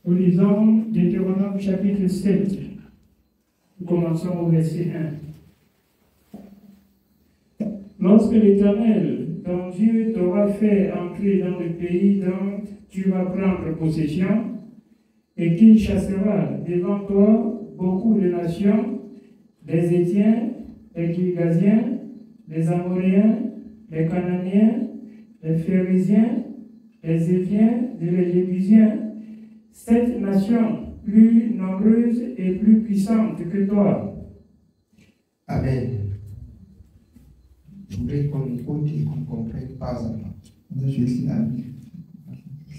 Nous lisons Deutéronome chapitre 7. Nous commençons au verset 1. Lorsque l'Éternel, ton Dieu, t'aura fait entrer dans le pays dont tu vas prendre possession, et qu'il chassera devant toi beaucoup de nations, les Hétiens, les Girgasiens, les Amoréens, les Cananéens, les Phérésiens, les Éviens et les Jébusiens, 7 nations plus nombreuses et plus puissantes que toi. Amen. Je voudrais qu'on écoute et qu'on comprenne pas à pas.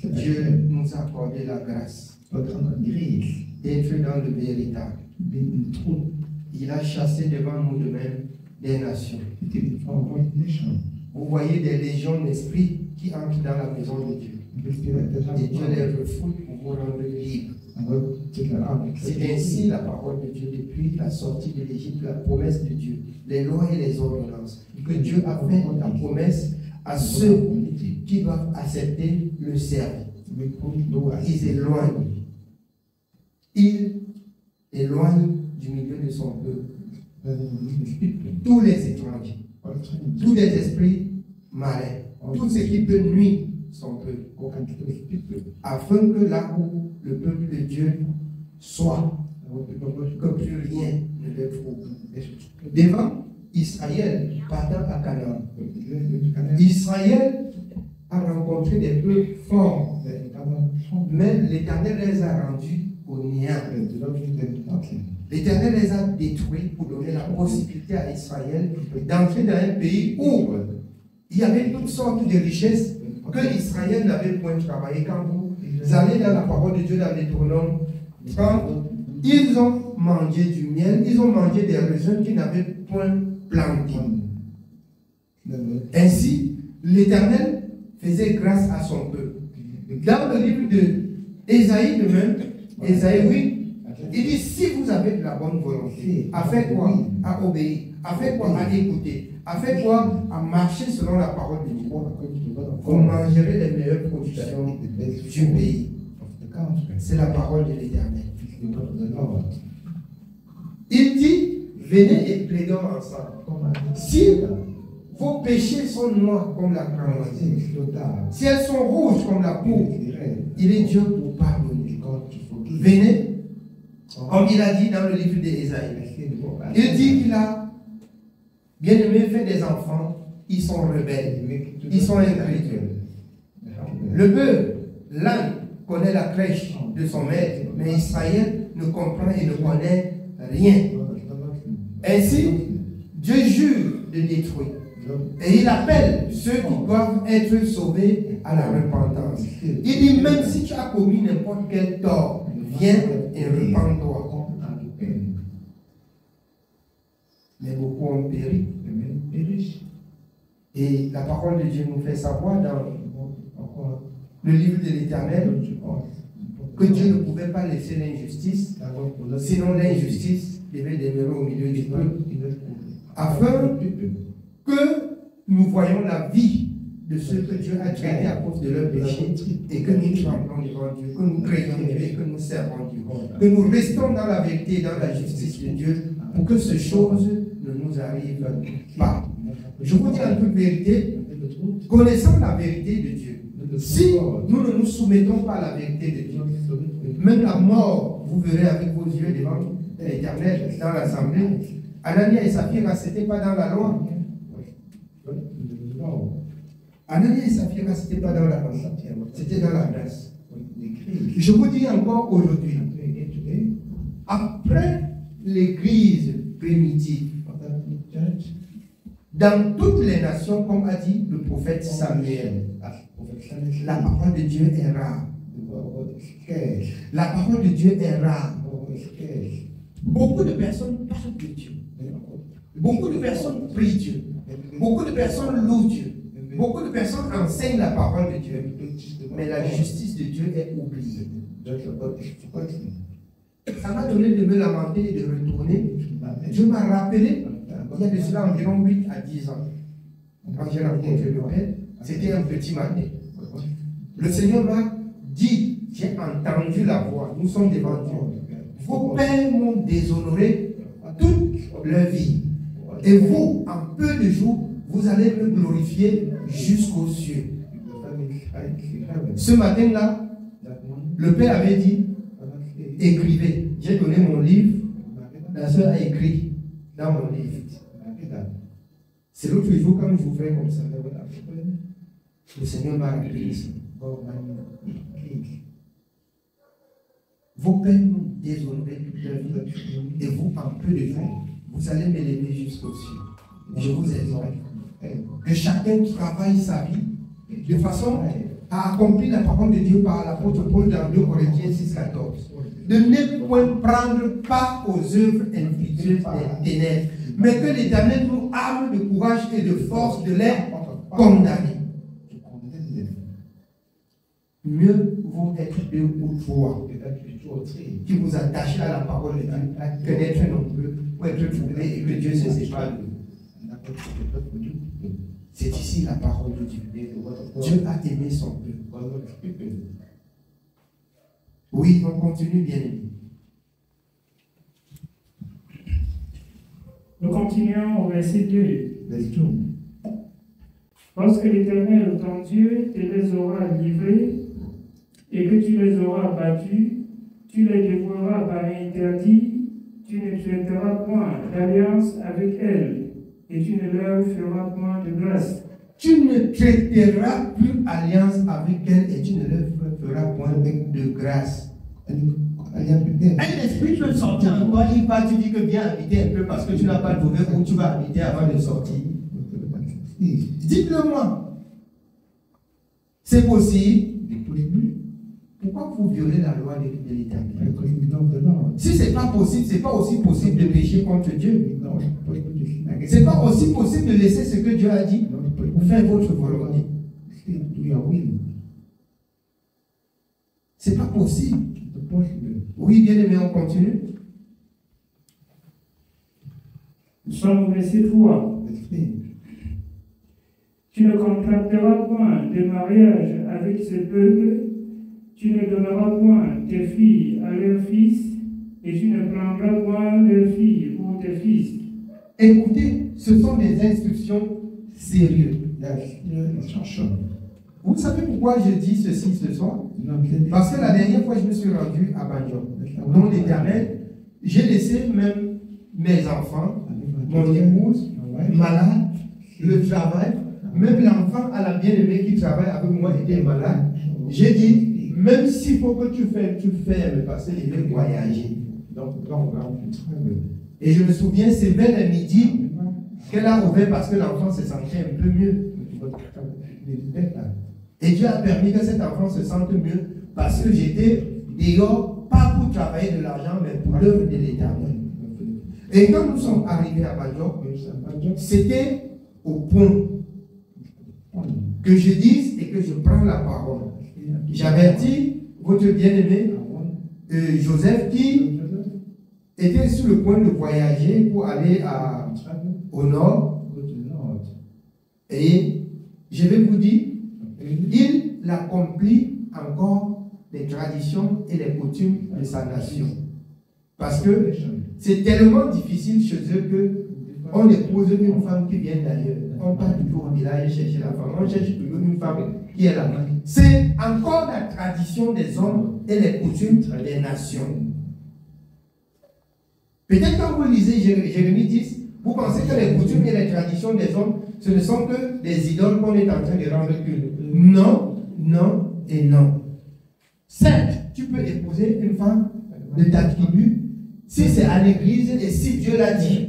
Dieu nous a accordé la grâce d'être dans le véritable. Il a chassé devant nous de même des nations. Vous voyez des légions d'esprits qui entrent dans la maison de Dieu. Et Dieu les refoule pour vous rendre libres. C'est ainsi la parole de Dieu depuis la sortie de l'Égypte, la promesse de Dieu, les lois et les ordonnances. Que Dieu a fait la promesse à ceux qui doivent accepter le service. Ils éloignent du milieu de son peuple tous les étrangers, tous les esprits malins, tout ce qui peut nuire son peuple, afin que là où le peuple de Dieu soit, que plus rien ne le trouve. Devant Israël, partant à Canaan, Israël a rencontré des peuples forts, mais l'Éternel les a rendus au néant. L'Éternel les a détruits pour donner la possibilité à Israël d'entrer dans un pays où il y avait toutes sortes de richesses que Israël n'avait point travaillé. Quand vous allez dans la parole de Dieu dans Deutéronome, quand ils ont mangé du miel, ils ont mangé des raisins qu'ils n'avaient point plantés. Ainsi, l'Éternel faisait grâce à son peuple. Dans le livre d'Ésaïe de même, Ésaïe 8, il dit, si vous avez de la bonne volonté, à faire quoi? À obéir. À faire quoi? À écouter. À faire quoi? À marcher selon la parole de Dieu. Vous mangerez les meilleures productions du pays. C'est la parole de l'Éternel. Il dit, venez et plaidons ensemble. Si vos péchés sont noirs comme la cramoisi, si elles sont rouges comme la pourpre, il est Dieu pour pardonner. Venez, comme il a dit dans le livre d'Ésaïe. Il dit qu'il a bien aimé fait des enfants, ils sont rebelles, ils sont incrédules. Le bœuf, l'âne, connaît la crèche de son maître, mais Israël ne comprend et ne connaît rien. Ainsi, Dieu jure de détruire. Et il appelle ceux qui doivent être sauvés à la repentance. Il dit, même si tu as commis n'importe quel tort, viens et repens-toi. Mais beaucoup ont péri. Et la parole de Dieu nous fait savoir dans le livre de l'Éternel que Dieu ne pouvait pas laisser l'injustice, sinon l'injustice devait demeurer au milieu du peuple, afin que nous voyions la vie de ceux que Dieu a traités à cause de leur péché et que nous tremblons devant Dieu, que nous craignons Dieu et que nous servons Dieu, que nous restons dans la vérité et dans la justice de Dieu pour que ces choses ne nous arrivent pas. Je vous dis en toute vérité, connaissant la vérité de Dieu, si nous ne nous soumettons pas à la vérité de Dieu, même la mort, vous verrez avec vos yeux devant l'Éternel dans l'assemblée. Anania et Saphira, ce n'était pas dans la loi. Anania et Saphira, ce n'était pas dans la loi, c'était dans la grâce. Je vous dis encore aujourd'hui, après l'église primitive, dans toutes les nations, comme a dit le prophète Samuel, la parole de Dieu est rare. La parole de Dieu est rare. Beaucoup de personnes parlent de Dieu. Beaucoup de personnes prient Dieu. Beaucoup de personnes louent Dieu. Beaucoup de personnes enseignent la parole de Dieu. Mais la justice de Dieu est oubliée. Ça m'a donné de me lamenter et de retourner. Dieu m'a rappelé, il y a de cela environ 8 à 10 ans. Quand j'ai rencontré le Père, c'était un petit matin. Le Seigneur m'a dit, j'ai entendu la voix. Nous sommes devant Dieu. Vos pères m'ont déshonoré toute leur vie. Et vous, en peu de jours, vous allez me glorifier jusqu'aux cieux. Ce matin-là, le père avait dit, écrivez. J'ai donné mon livre, la soeur a écrit dans mon livre. C'est l'autre jour quand je vous fais comme ça. Le Seigneur m'a rappelé ici. Vos pères m'ont déshonoré toute leur vie. Et vous, en peu de temps, vous allez m'élever jusqu'au ciel. Je vous exhorte que chacun travaille sa vie de façon à accomplir la parole de Dieu par l'apôtre Paul dans 2 Corinthiens 6,14. De ne point prendre part aux œuvres infructueuses des ténèbres, mais que l'Éternel nous arme de courage et de force de les condamner. Mieux vaut être 2 ou 3 qui vous attachez à la parole de Dieu que d'être nombreux ou être troublé et que Dieu se sépare de vous. C'est ici la parole de Dieu. Dieu a aimé son peuple. Oui, on continue bien aimé. Nous continuons au verset 2. Lorsque l'Éternel, ton Dieu, te les aura livrés et que tu les auras battus, tu les dévoreras par interdit, tu ne traiteras point d'alliance avec elles et tu ne leur feras point de grâce. Tu ne traiteras plus alliance avec elles et tu ne leur feras point de grâce. Un esprit peut sortir encore, il part, tu dis que viens habiter un peu parce que tu n'as pas trouvé où tu vas habiter avant de sortir. Dites-le moi. C'est possible. Pourquoi vous violez la loi de l'Éternel? Si ce n'est pas possible, ce n'est pas aussi possible de pécher contre Dieu. Ce n'est pas aussi possible de laisser ce que Dieu a dit pour faire votre volonté. Ce n'est pas possible. Oui, bien aimé, on continue. Nous sommes au verset 3. Tu ne contracteras point de mariage avec ce peuple, tu ne donneras point tes filles à leurs fils, et tu ne prendras point leurs filles pour tes fils. Écoutez, ce sont des instructions sérieuses. Vous savez pourquoi je dis ceci ce soir? Parce que la dernière fois, je me suis rendu à Banjo. Au nom de l'Éternel, j'ai laissé même mes enfants, mon épouse, malade, le travail, même l'enfant à la bien-aimée qui travaille avec moi était malade. J'ai dit, même s'il faut que tu fermes, parce que je vais voyager. Et je me souviens, c'est vers le midi qu'elle a ouvert parce que l'enfant se sentait un peu mieux. Et Dieu a permis que cet enfant se sente mieux parce que j'étais dehors, pas pour travailler de l'argent, mais pour l'œuvre de l'Éternel. Et quand nous sommes arrivés à Banjo, c'était au point que je dise et que je prends la parole. J'avertis votre bien-aimé Joseph qui était sur le point de voyager pour aller au nord. Et je vais vous dire, il accomplit encore les traditions et les coutumes de sa nation. Parce que c'est tellement difficile chez eux que on épouse une femme qui vient d'ailleurs. On part toujours au village chercher la femme. On cherche toujours une femme qui est là. C'est encore la tradition des hommes et les coutumes des nations. Peut-être quand vous lisez Jérémie 10, vous pensez que les coutumes et les traditions des hommes, ce ne sont que des idoles qu'on est en train de rendre culte. Non, non et non. Certes, tu peux épouser une femme de ta tribu si c'est à l'église et si Dieu l'a dit.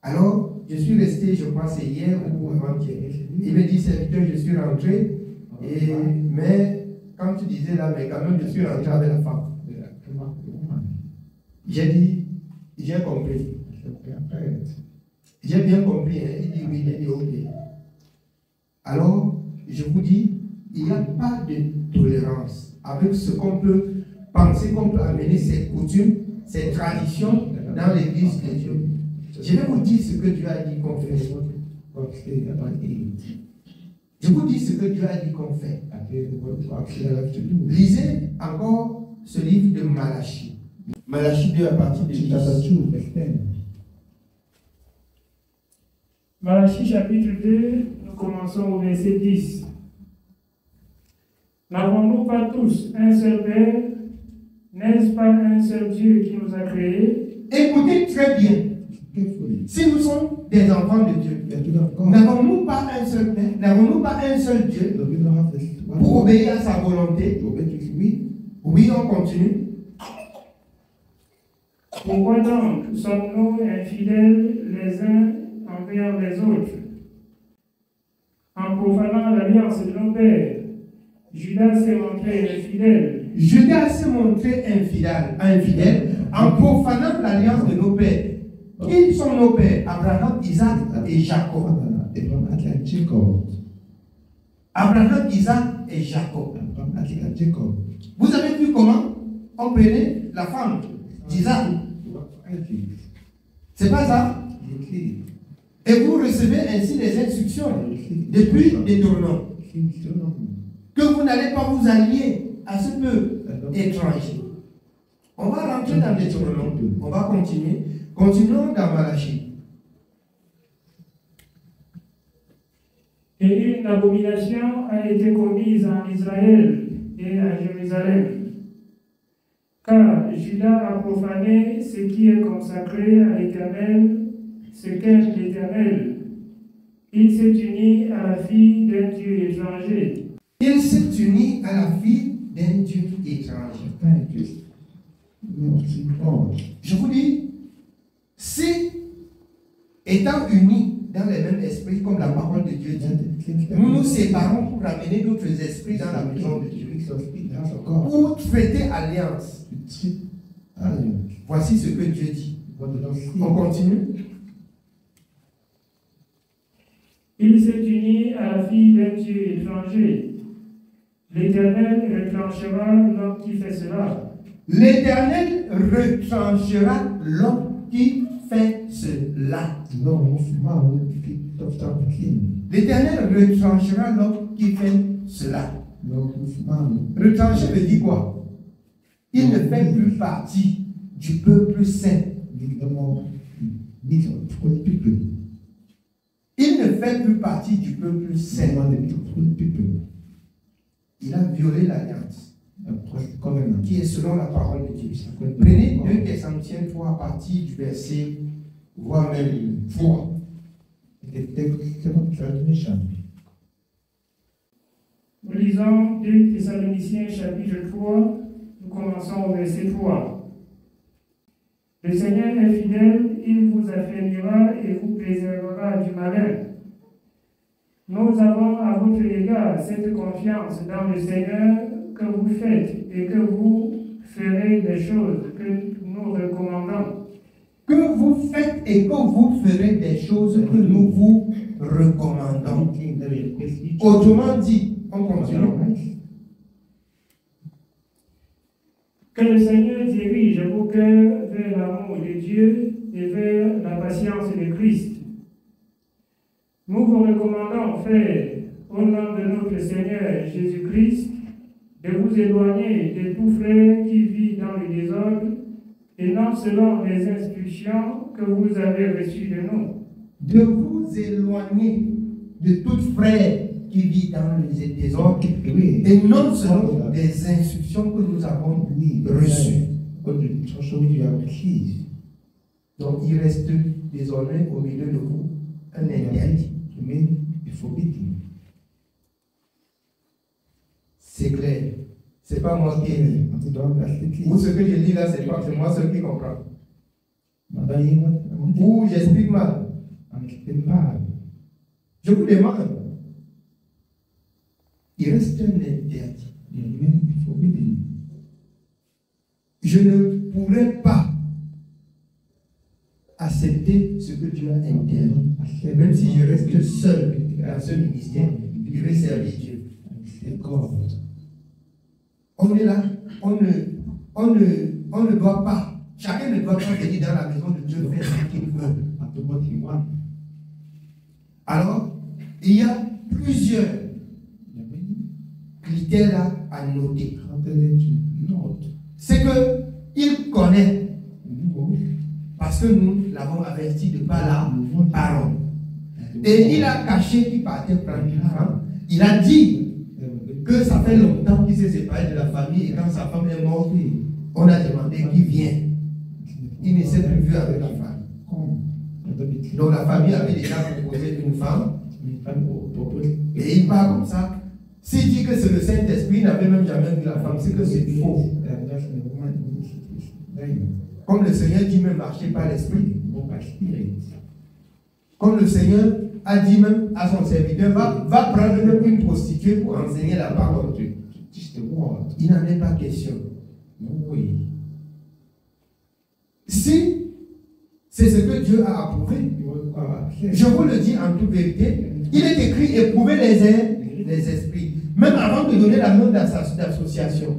Alors, je suis resté, je crois c'est hier ou avant-hier. Il me dit, serviteur, je suis rentré, mais quand tu disais là, mais quand même, je suis rentré avec la femme. J'ai dit, j'ai compris. J'ai bien compris. Hein? Il dit oui, j'ai dit ok. Alors, je vous dis, il n'y a pas de tolérance avec ce qu'on peut penser qu'on peut amener ces coutumes, ces traditions dans l'église de Dieu. Je vais vous dire ce que Dieu a dit qu'on fait. Je vous dis ce que Dieu a dit qu'on fait. Lisez encore ce livre de Malachie. Malachie 2 à partir de 10. Malachie chapitre 2, nous commençons au verset 10. N'avons-nous pas tous un seul Père? N'est-ce pas un seul Dieu qui nous a créés? Écoutez très bien. Si nous sommes des enfants de Dieu, n'avons-nous pas un seul Père? N'avons-nous pas un seul Dieu pour obéir à sa volonté? Oui, on continue. Pourquoi donc sommes-nous infidèles les uns envers les autres? En profanant l'alliance de nos pères, Judas s'est montré infidèle. Judas s'est montré infidèle en profanant l'alliance de nos pères. Qui sont nos pères? Abraham, Isaac et Jacob. Abraham, Isaac et Jacob. Vous avez vu comment on prenait la femme d'Isaac? C'est pas ça? Et vous recevez ainsi les instructions depuis Deutéronome que vous n'allez pas vous allier à ce peuple étranger. On va rentrer dans Deutéronome. On va continuer. Continuons dans Malachie. Et une abomination a été commise en Israël et à Jérusalem. Car Judas a profané ce qui est consacré à l'Éternel, ce qu'aime l'Éternel. Il s'est uni à la fille d'un Dieu étranger. Il s'est uni à la fille d'un Dieu étranger. Je vous dis, si, étant unis dans le même esprit, comme la parole de Dieu dit, nous nous séparons pour amener d'autres esprits dans la maison de Dieu, pour traiter alliance. Voici ce que Dieu dit. On continue. Il s'est uni à la fille d'un Dieu étranger. L'Éternel retranchera l'homme qui fait cela. L'Éternel retranchera l'homme qui fait cela. L'Éternel retranchera l'homme qui fait cela. Retrancher veut dire quoi? Il ne fait plus partie du peuple saint. Il ne fait plus partie du peuple saint. Il a violé l'alliance qui est selon la parole de Dieu. Prenez 2 Thessaloniciens 3 à partir du verset, voire même 3. Nous lisons 2 Thessaloniciens chapitre 3, nous commençons au verset 3. Le Seigneur est fidèle, il vous affermira et vous préservera du malin. Nous avons à votre égard cette confiance dans le Seigneur que vous faites et que vous ferez des choses que nous recommandons. Que vous faites et que vous ferez des choses que nous vous recommandons. Autrement dit, on continue. Que le Seigneur dirige vos cœurs vers l'amour de Dieu et vers la patience de Christ. Nous vous recommandons, frères, au nom de notre Seigneur Jésus-Christ, de vous éloigner de tout frère qui vit dans le désordre et non selon les instructions que vous avez reçues de nous. De vous éloigner de tout frère qui vit dans le désordre et non selon les instructions que nous avons reçues. Donc il reste désormais au milieu de vous un interdit. C'est clair. C'est pas moi qui ai dit. Ou ce que je lis là, c'est moi seul qui comprend. Ou j'explique mal. Je vous demande. Il reste un interdit. Je ne pourrais pas accepter ce que Dieu a interdit. Même si je reste seul dans ce ministère, je vais servir Dieu. On est là, on ne doit pas, chacun ne doit pas venir dans la maison de Dieu faire ce qu'il veut. Alors, il y a plusieurs critère-là à noter. C'est que il connaît, parce que nous l'avons averti de par la parole. Et il a caché qu'il partait prendre une femme. Il a dit que ça fait longtemps qu'il s'est séparé de la famille et quand sa femme est morte, on a demandé qui vient. Il ne s'est plus vu avec la femme. Donc la famille avait déjà proposé une femme. Et il part comme ça. S'il dit que c'est le Saint-Esprit, il n'avait même jamais vu la femme, c'est que c'est faux. Comme le Seigneur dit même marcher par l'Esprit. Comme le Seigneur a dit même à son serviteur, va prendre même une prostituée pour enseigner la parole. Il n'en est pas question. Si c'est ce que Dieu a approuvé, je vous le dis en toute vérité, il est écrit éprouver les esprits. Même avant de donner la note d'association,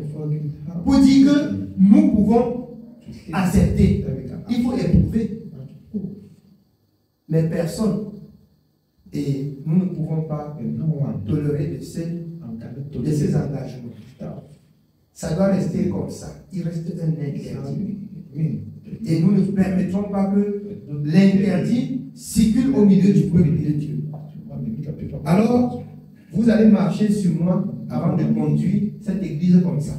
pour dire que nous pouvons accepter, il faut éprouver. Mais personne, et nous ne pouvons pas tolérer de ces engagements. Ça doit rester comme ça. Il reste un interdit. Et nous ne permettrons pas que l'interdit circule au milieu du peuple de Dieu. Alors, vous allez marcher sur moi avant de conduire cette église comme ça.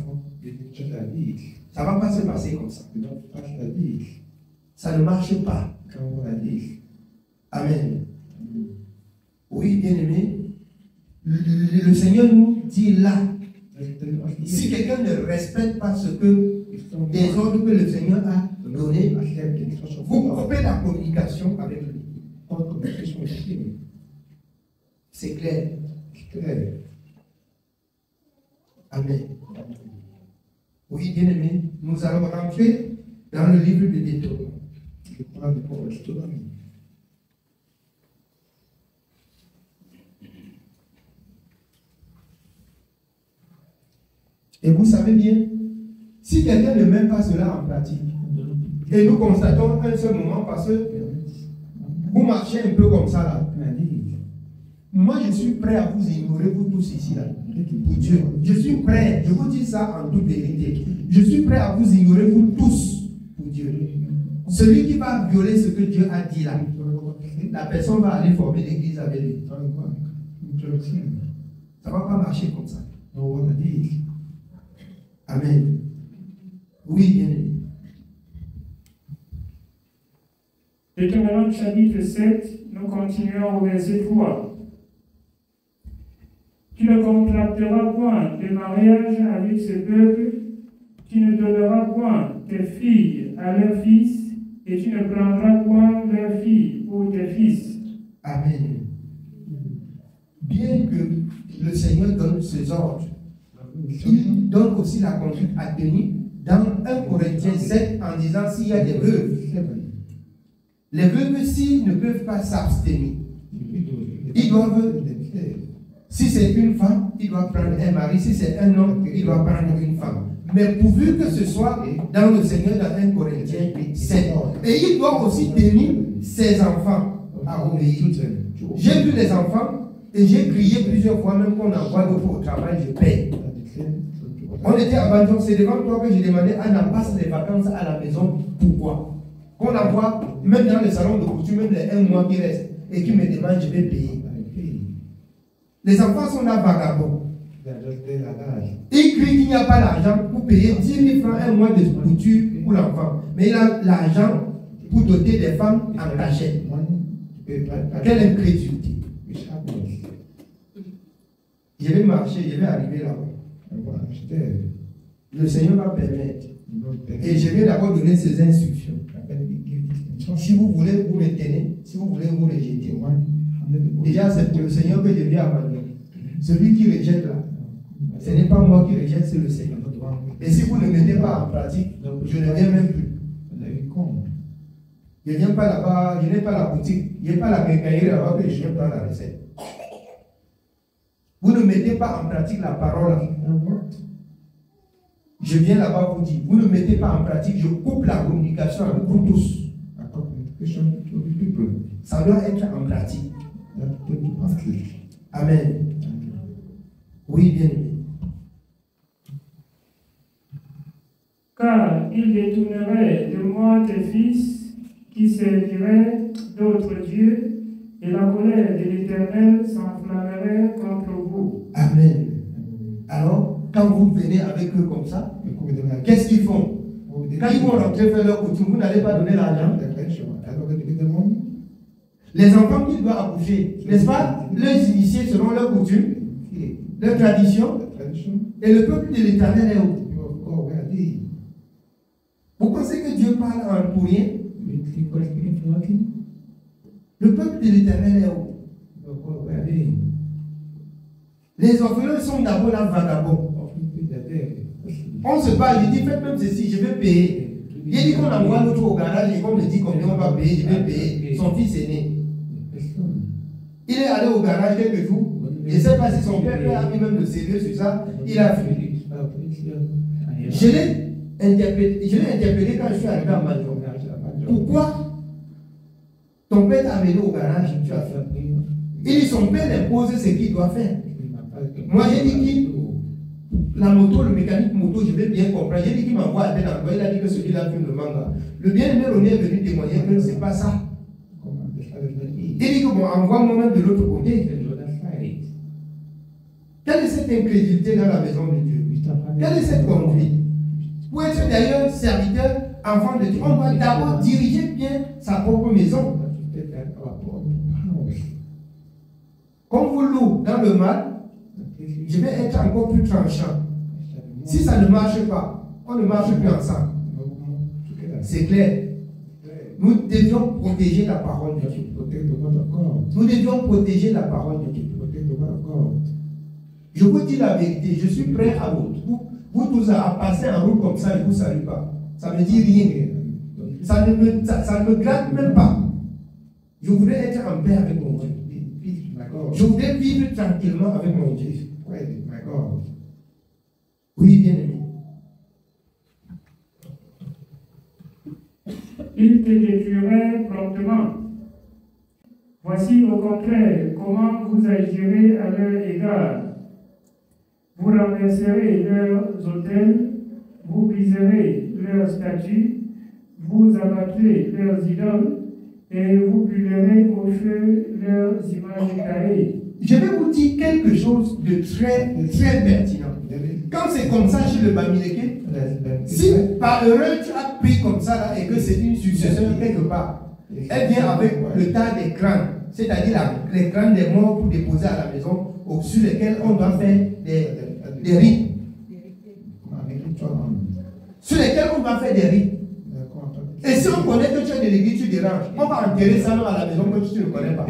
Ça ne va pas se passer comme ça. Ça ne marche pas. Amen. Oui, bien-aimé, le Seigneur nous dit là, si quelqu'un ne respecte pas ce que des ordres que le Seigneur a donné, vous coupez la communication avec lui. C'est clair. Amen. Oui, bien-aimé, nous allons rentrer dans le livre de Deutéronome. Et vous savez bien, si quelqu'un ne met pas cela en pratique, et nous constatons un seul moment, parce que vous marchez un peu comme ça là, moi je suis prêt à vous ignorer, vous tous ici là, pour Dieu. Je suis prêt, je vous dis ça en toute vérité, je suis prêt à vous ignorer, vous tous, pour Dieu. Celui qui va violer ce que Dieu a dit là, la personne va aller former l'église avec lui. Ça ne va pas marcher comme ça. Amen. Oui, bien aimé. Deutéronome chapitre 7, nous continuons au verset 3. Tu ne contracteras point de mariage avec ce peuple, tu ne donneras point tes filles à leurs fils, et tu ne prendras point leurs filles pour tes fils. Amen. Bien que le Seigneur donne ses ordres, il donne aussi la conduite à tenir dans 1 Corinthiens 7 en disant s'il y a des veuves. Les veuves, s'ils ne peuvent pas s'abstenir, ils doivent, si c'est une femme, il doit prendre un mari, si c'est un homme, il doit prendre une femme. Mais pourvu que ce soit dans le Seigneur, dans 1 Corinthiens 7. Et il doit aussi tenir ses enfants à obéir. J'ai vu les enfants et j'ai crié plusieurs fois, même qu'on envoie l'autre au travail, je paye. On était à Banjok, c'est devant toi que j'ai demandé, Anna passe les vacances à la maison, pourquoi? Qu'on envoie, même dans le salon de couture, même les 1 mois qui restent, et qui me demandent, je vais payer. Les enfants sont là vagabonds. Ils crient qu'il n'y a pas l'argent pour payer 10 000 francs 1 mois de couture pour l'enfant. Mais il a l'argent pour doter des femmes en cachette. Quelle incrédulité. Je vais marcher, je vais arriver là-bas. Le Seigneur va permettre. Et je vais d'abord donner ces instructions. Si vous voulez, vous les tenez. Si vous voulez, vous les jetez. Déjà, c'est pour le Seigneur que je viens abandonner. Celui qui rejette là, ce n'est pas moi qui rejette, c'est le Seigneur. Et si vous ne mettez pas en pratique, je ne viens même plus. Je ne viens pas là-bas, je n'ai pas la boutique, je n'ai pas la quincaillerie là-bas que je viens prendre la recette. Vous ne mettez pas en pratique la parole. Je viens là-bas vous dire, vous ne mettez pas en pratique, je coupe la communication avec vous tous. Ça doit être en pratique. Amen. Oui, bien aimé. car ils détourneraient de moi tes fils qui serviraient d'autres dieux, et la colère de l'Éternel s'enflammerait contre vous. Amen. Alors, quand vous venez avec eux comme ça, qu'est-ce qu'ils font? Quand ils vont rentrer faire leur coutume, vous n'allez pas donner l'argent. Les enfants qu'ils doivent accoucher, n'est-ce pas? Les initiés selon leur coutume, leur tradition, et le peuple de l'Éternel est où? Vous pensez que Dieu parle en pour rien? Le peuple de l'Éternel est où? Les orphelins sont d'abord là vagabonds. On se parle, il dit faites même ceci, je vais payer. Il dit qu'on envoie l'autre au garage et qu'on me dit combien on va payer, je vais payer. Son fils est né. Il est allé au garage quelques jours. Je ne sais pas si son père a mis même le sérieux sur ça. Il a vu. Je l'ai interpellé quand je suis arrivé à Major. Pourquoi ton père t'a amené au garage? Tu as fait. Il dit son père impose ce qu'il doit faire. Moi j'ai dit qu'il la moto, le mécanique moto, je vais bien comprendre. J'ai dit qu'il m'envoie à tel endroit. Il a dit que celui-là filme le manga. Le bien-aimé René est venu témoigner que ce n'est pas ça. Il dit que bon, envoie-moi même de l'autre côté. Quelle est cette incrédulité dans la maison de Dieu? Quelle est cette conduite? Pour être d'ailleurs serviteur, enfant de Dieu, on doit d'abord diriger bien sa propre maison. Comme vous louez dans le mal, je vais être encore plus tranchant. Si ça ne marche pas, on ne marche plus ensemble. C'est clair. Nous devions protéger la parole de Dieu. Nous devions protéger la parole de Dieu. Je vous dis la vérité, je suis prêt à vous tous à passer en route comme ça, je ne vous salue pas. Ça ne me dit rien. Ça ne me gratte même pas. Je voudrais être en paix avec mon Dieu. Je voudrais vivre tranquillement avec mon Dieu. Oui, bien aimé. Ils te détruiraient promptement. Voici au contraire comment vous agirez à leur égard. Vous renverserez leurs autels, vous briserez leurs statues, vous abattrez leurs idoles et vous brûlerez au feu leurs images taillées. Je vais vous dire quelque chose de très, très pertinent. Quand c'est comme ça chez le Bamileke, si par erreur tu as pris comme ça là, et que c'est une succession quelque part, elle vient avec le tas des crânes, c'est-à-dire les crânes des morts pour déposer à la maison, sur lesquels on doit faire des rites. Sur lesquels on va faire des rites. Et si on connaît que tu es de l'église, tu déranges. On va enterrer ça même à la maison que tu ne connais pas.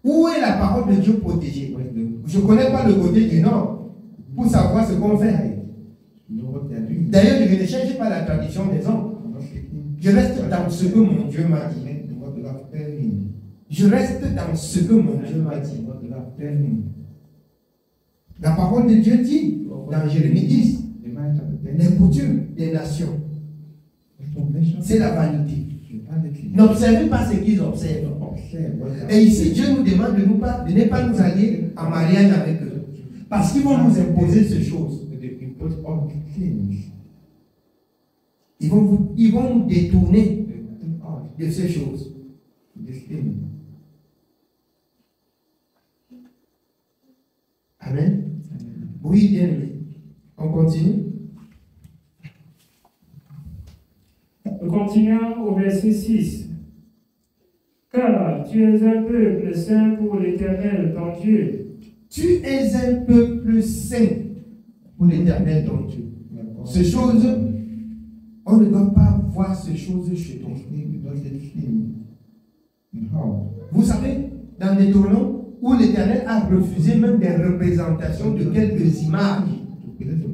Où est la parole de Dieu protégée? Je ne connais pas le côté du Nord pour savoir ce qu'on fait. D'ailleurs, je ne cherche pas la tradition des hommes. Je reste dans ce que mon Dieu m'a dit. Je reste dans ce que mon Dieu m'a dit. La parole de Dieu dit dans Jérémie 10, les coutumes des nations, c'est la vanité. N'observez pas ce qu'ils observent. Et ici, Dieu nous demande de ne pas nous allier en mariage avec eux. Parce qu'ils vont nous imposer ces choses. Ils vont nous détourner de ces choses. Amen. Oui, bien aimé. On continue. Continuons au verset 6. Car tu es un peuple saint pour l'Éternel, ton Dieu. Tu es un peuple saint pour l'Éternel, ton Dieu. Ces choses, on ne doit pas voir ces choses chez toi. Vous savez, dans des tournants où l'Éternel a refusé même des représentations de quelques images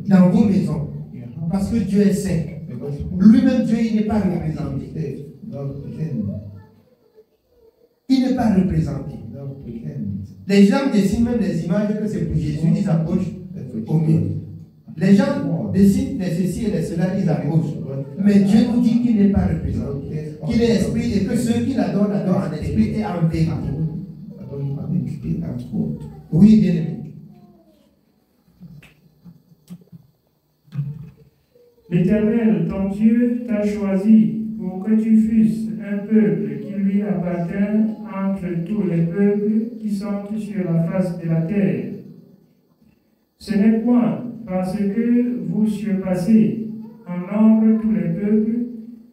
dans vos maisons. Parce que Dieu est saint. Lui-même, Dieu, il n'est pas représenté. Il n'est pas représenté. Les gens dessinent même les images que c'est pour Jésus, ils approchent au mur. Les gens dessinent les ceci et les cela, ils approchent. Mais Dieu nous dit qu'il n'est pas représenté, qu'il est esprit et que ceux qui l'adorent, l'adorent en esprit et en vérité. Oui, bien aimé. L'Éternel, ton Dieu, t'a choisi pour que tu fusses un peuple qui lui appartient entre tous les peuples qui sont sur la face de la terre. Ce n'est point parce que vous surpassez en nombre tous les peuples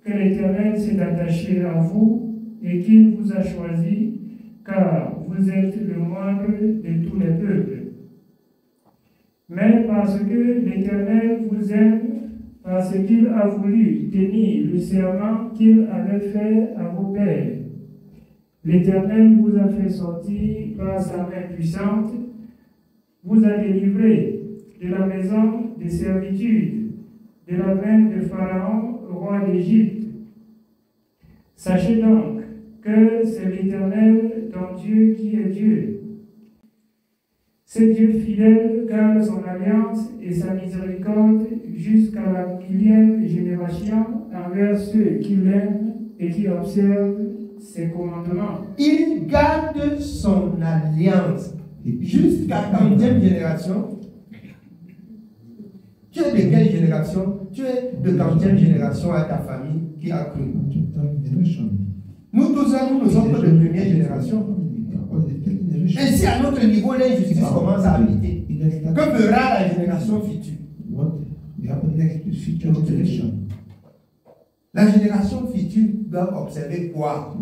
que l'Éternel s'est attaché à vous et qu'il vous a choisi, car vous êtes le moindre de tous les peuples. Mais parce que l'Éternel vous aime, parce qu'il a voulu tenir le serment qu'il avait fait à vos pères. L'Éternel vous a fait sortir par sa main puissante, vous a délivré de la maison de servitude, de la main de Pharaon, roi d'Égypte. Sachez donc que c'est l'Éternel, ton Dieu, qui est Dieu. Ce Dieu fidèle garde son alliance et sa miséricorde jusqu'à la 1000e génération envers ceux qui l'aiment et qui observent ses commandements. Il garde son alliance jusqu'à la 1000e génération. Tu es de quelle génération? Tu es de 40e génération à ta famille qui a cru. Nous tous, nous sommes de première génération. Et si à notre niveau l'injustice commence à habiter, que fera la génération future? La génération future doit observer quoi?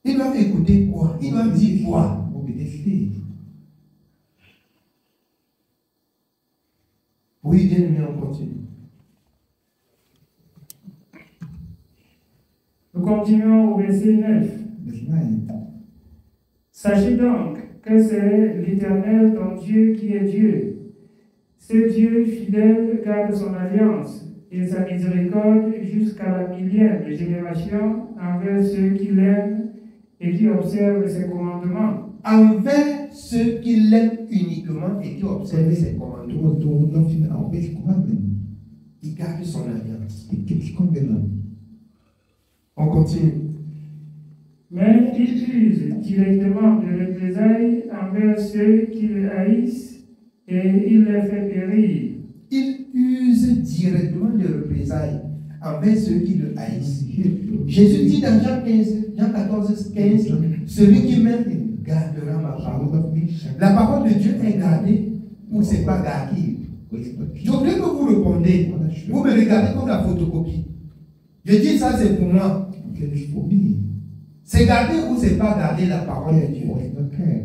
Ils doivent écouter quoi? Ils doivent dire quoi? Oui, bien aimé, on continue. Nous continuons au verset 9. Sachez donc que c'est l'Éternel, ton Dieu, qui est Dieu. Ce Dieu fidèle garde son alliance et sa miséricorde jusqu'à la 1000e génération envers ceux qui l'aiment et qui observent ses commandements. Envers ceux qui l'aiment uniquement et qui observent ses commandements. Il garde son alliance. On continue. Mais il use directement de représailles envers ceux qui le haïssent et il les fait périr. Il use directement de représailles envers ceux qui le haïssent. Jésus dit dans Jean 14, 15, celui qui m'aime gardera ma parole. La parole de Dieu est gardée ou c'est pas gardé? Je voudrais que vous répondez. Vous me regardez comme la photocopie. Je dis ça, c'est pour moi. C'est garder ou c'est pas garder la parole de Dieu?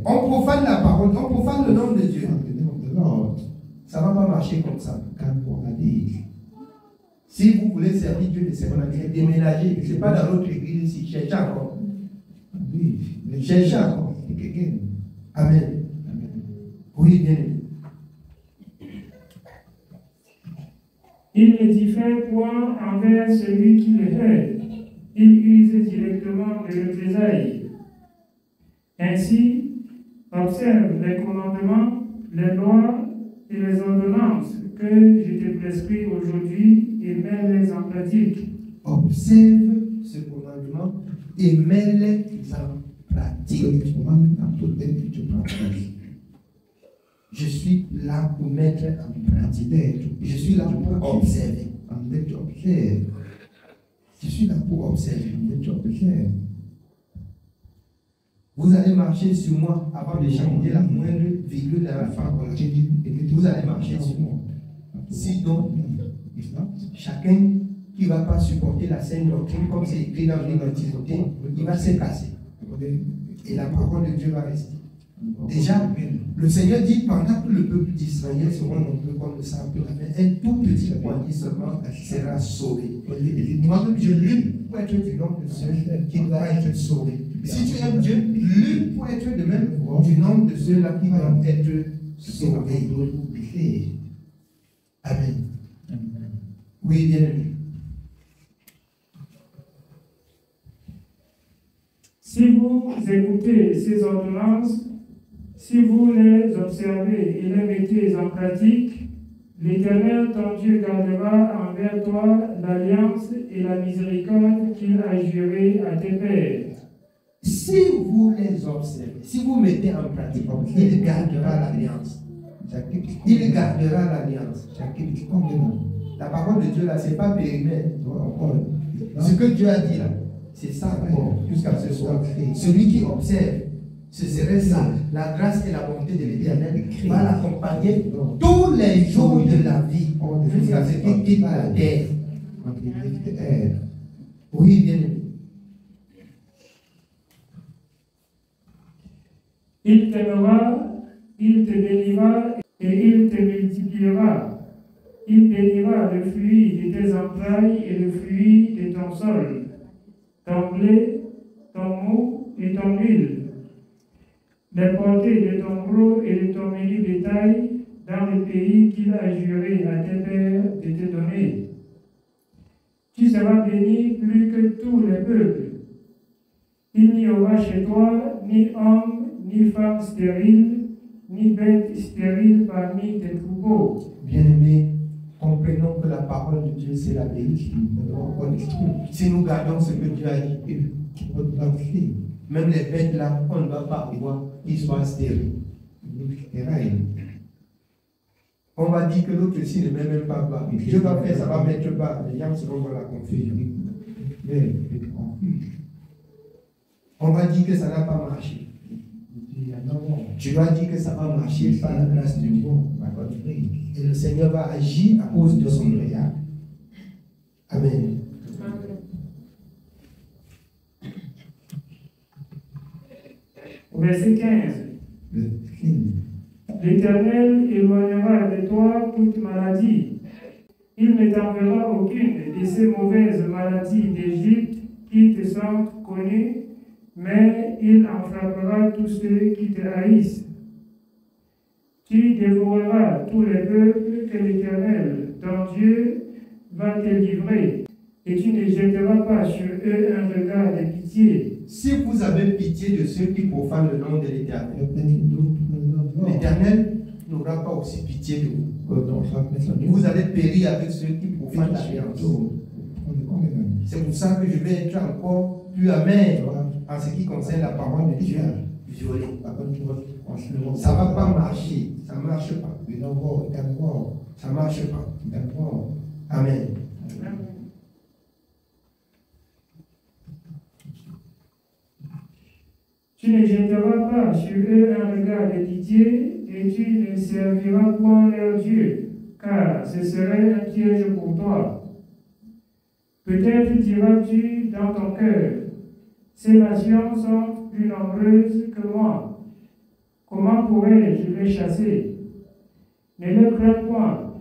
On profane la parole, on profane le nom de Dieu. Ça ne va pas marcher comme ça. Si vous voulez servir Dieu de cette manière, déménagez. Ce n'est pas dans notre église ici. Cherchez encore. Cherchez encore. Amen. Oui, bien. Il ne diffère point envers celui qui le hait. Il use directement de représailles. Ainsi, observe les commandements, les lois et les ordonnances que je te prescris aujourd'hui et mets-les en pratique. Observe ce commandement et mets-les en pratique. Je suis là pour mettre en pratique. Je suis là pour observer. Je suis là pour observer. Vous allez marcher sur moi avant de changer la moindre virgule dans la fin. Vous allez marcher sur moi. Sinon, chacun qui ne va pas supporter la saine doctrine, comme c'est écrit dans l'Antiquité, il va se casser. Et la parole de Dieu va rester. Déjà, le Seigneur dit pendant que le peuple d'Israël sera nombreux comme le sable, un tout petit poignet seulement sera sauvé. Moi-même, je lutte pour être du nombre de ceux qui doivent être sauvés. Si tu aimes Dieu, lutte pour être de même du nombre de ceux-là qui doivent être sauvés. Amen. Oui, bien aimé. Si vous écoutez ces ordonnances, si vous les observez et les mettez en pratique, l'Éternel, ton Dieu, gardera envers toi l'alliance et la miséricorde qu'il a jurée à tes pères. Si vous les observez, si vous mettez en pratique, il gardera l'alliance. Il gardera l'alliance. La parole de Dieu là, c'est pas périmètre. Ce que Dieu a dit là, c'est ça jusqu'à ce soir. Celui qui observe, ce serait ça. La grâce et la bonté de l'Éternel va l'accompagner tous les jours de la vie jusqu'à ce qu'il quitte la terre. Oui, bien aimé. Il t'aimera, il te bénira et il te multipliera. Il bénira le fruit de tes entrailles et le fruit de ton sol, ton blé, ton mou et ton huile, les portées de ton gros et de ton menu bétail dans le pays qu'il a juré à tes pères de te donner. Tu seras béni plus que tous les peuples. Il n'y aura chez toi ni homme, ni femme stérile, ni bête stérile parmi tes troupeaux. Bien-aimés, comprenons que la parole de Dieu, c'est la vérité. Si nous gardons ce que Dieu a dit, même les bêtes là, on ne va pas voir qu'ils soient stériles. On va dire que l'autre aussi ne met même pas bas. Dieu va faire, ça va mettre bas. Les gens seront dans la confusion. On va dire que ça n'a pas marché. Tu vas dire que ça va marcher par la grâce de Dieu. Et le Seigneur va agir à cause de son prière. Amen. Verset 15. L'Éternel éloignera de toi toute maladie. Il ne t'enverra aucune de ces mauvaises maladies d'Égypte qui te sont connues, mais il en frappera tous ceux qui te haïssent. Tu dévoreras tous les peuples que l'Éternel, ton Dieu, va te livrer, et tu ne jetteras pas sur eux un regard de pitié. Si vous avez pitié de ceux qui profanent le nom de l'Éternel, l'Éternel n'aura pas aussi pitié de vous. Vous allez périr avec ceux qui profanent l'alliance. C'est pour ça que je vais être encore plus amer en ce qui concerne la parole de Dieu violée. Ça ne va pas marcher. Ça ne marche pas. Ça ne marche pas. Amen. Tu ne jetteras pas sur eux un regard de pitié et tu ne serviras pas leur Dieu, car ce serait un piège pour toi. Peut-être diras-tu dans ton cœur, ces nations sont plus nombreuses que moi. Comment pourrais-je les chasser? Ne les crains point.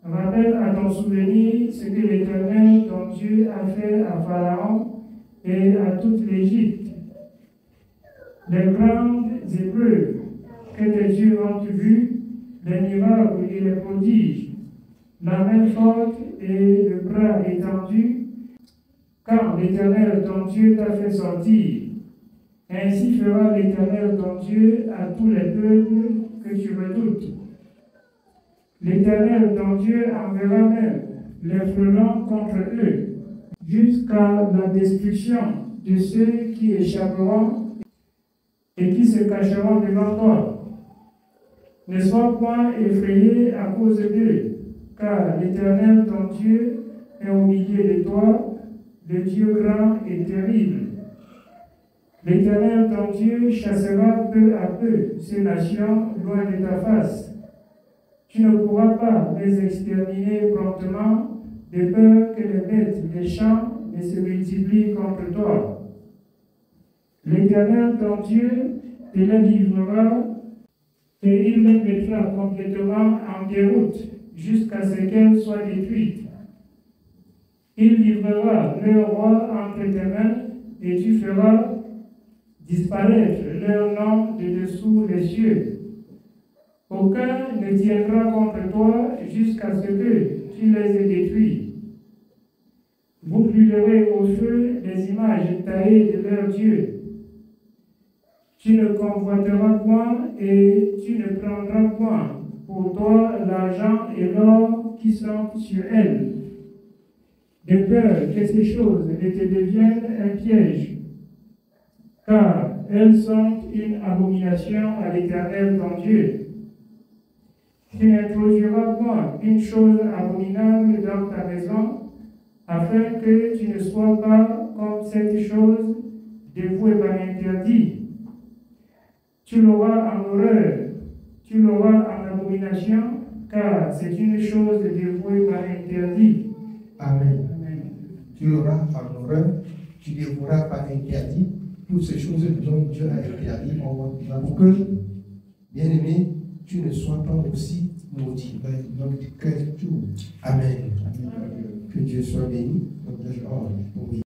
Rappelle à ton souvenir ce que l'Éternel, ton Dieu, a fait à Pharaon et à toute l'Égypte. Les grandes épreuves que tes yeux ont vues, les miracles et les prodiges, la main forte et le bras étendu, quand l'Éternel ton Dieu t'a fait sortir. Ainsi fera l'Éternel ton Dieu à tous les peuples que tu redoutes. L'Éternel ton Dieu enverra même les frelons contre eux, jusqu'à la destruction de ceux qui échapperont et qui se cacheront devant toi. Ne sois point effrayé à cause d'eux, car l'Éternel ton Dieu est au milieu de toi, le Dieu grand et terrible. L'Éternel ton Dieu chassera peu à peu ces nations loin de ta face. Tu ne pourras pas les exterminer promptement, de peur que les bêtes des champs ne se multiplient contre toi. L'Éternel, ton Dieu, te les livrera et il les mettra complètement en déroute jusqu'à ce qu'elles soient détruites. Il livrera leur roi entre tes mains et tu feras disparaître leur nom de dessous les cieux. Aucun ne tiendra contre toi jusqu'à ce que tu les aies détruits. Vous brûlerez au feu les images taillées de leur Dieu. Tu ne convoiteras point et tu ne prendras point pour toi l'argent et l'or qui sont sur elles, de peur que ces choses ne te deviennent un piège, car elles sont une abomination à l'Éternel ton Dieu. Tu n'introduiras point une chose abominable dans ta maison, afin que tu ne sois pas comme cette chose dévouée par l'interdit. Tu l'auras en horreur, tu l'auras en abomination, car c'est une chose dévouée par interdit. Amen. Amen. Tu l'auras en horreur, tu dévoueras par interdit toutes ces choses dont Dieu a interdit pour que, bien aimé, tu ne sois pas aussi maudit. Amen. Que Dieu soit béni.